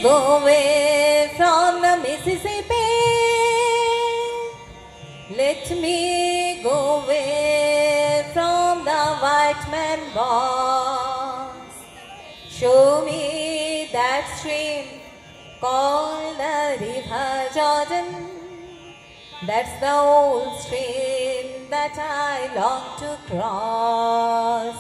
go away from the Mississippi. Let me go away from the white man boss. Show me that stream called the River Jordan. That's the old stream that I long to cross.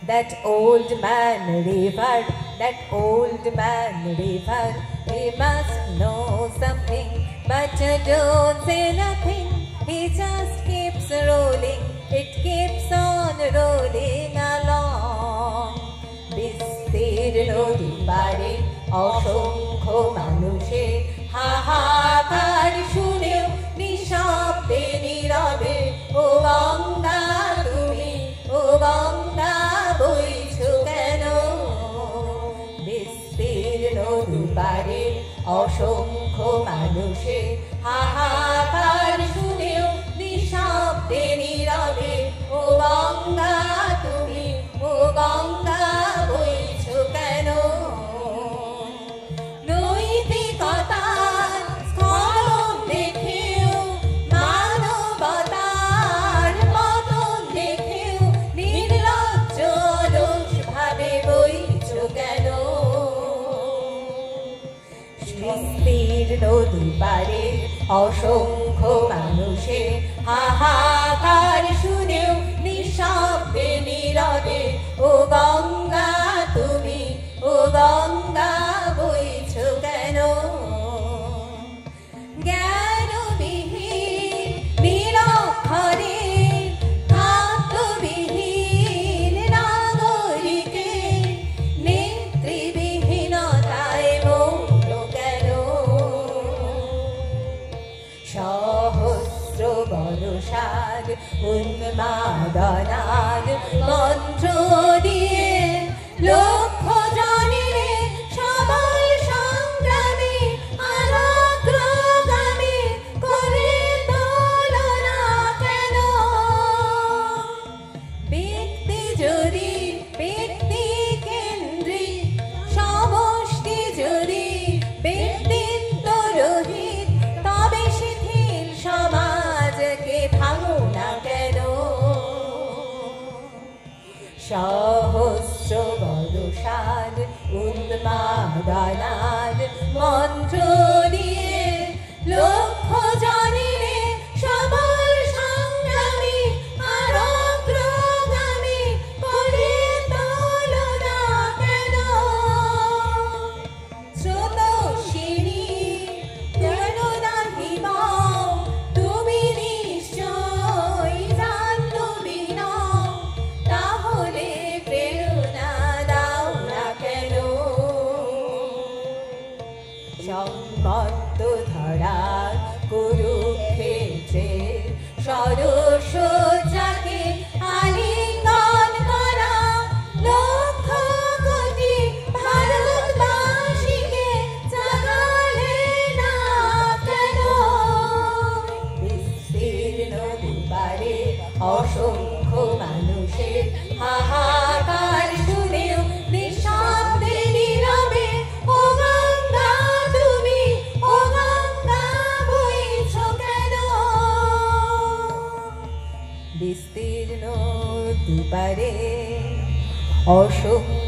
That old man river, that old man river, he must know something, but don't say nothing. He just keeps rolling, it keeps on rolling along. বিস্তীর্ণ দুপারে অসংখ্য মানুষের হাহাকার শুনেও নিঃশব্দে নীরবে ও গঙ্গা তুমি, ও গঙ্গা বইছো কেন? বিস্তীর্ণ দুপারে অসংখ্য মানুষের হাহাকার শুনেও নিঃশব্দে নীরবে ও গঙ্গা তুমি, ও গঙ্গা বইছো কেন? নৈতিকতার স্খলন দেখেও, মানবতার পতন দেখেও নির্লজ্জ অলস ভাবে বইছো কেন? বিস্তীর্ণ দুপারে অসংখ্য মানুষের হাহাকার শুনেও নিঃশব্দে নীরবে ও গঙ্গা তুমি, ও গঙ্গা বইছো কেন? জ্ঞানবিহীন নিরক্ষরের খাদ্যবিহীন নাগরিকের নেতৃবিহীনতায় মৌন কেন? সহস্র বর্ষার উন্মাদনার মন্ত্র দিয়ে লক্ষ জনের সবল সংগ্রামে আর অগ্রগামী করে তোলো না কেন? ব্যক্তি যদি ব্যক্তি কেন্দ্রিক, সমষ্টি যদি ব্যক্তিত্ব রহিত, তবে শিথিল সমাজকে ভাঙো না কেন? সহস্র বর্ষার উন্মাদনার মন্ত্র দিয়ে লক্ষ জনের সবল সংগ্রামী আর অগ্রগামী করে তোলো না কেন? স্রোতস্বিনী কেন নাহি নও তুমি নিশ্চয় জাহ্নবী নও, তাহলে প্রেরণা দাও না কেন? সংবদ্ধ ধরা কুরুক্ষেত্রের সরস্বতীকে আলিঙ্গন করা লক্ষ কোটি ভারতবাসীকে জাগালে না কেন? বিস্তীর্ণ দুপারে অসংখ্য মানুষের হাহাকার শুনেও নিঃশব্দে নীরবে ও গঙ্গা তুমি, ও গঙ্গা বইছো কেন? বিস্তীর্ণ দুপারে অসংখ্য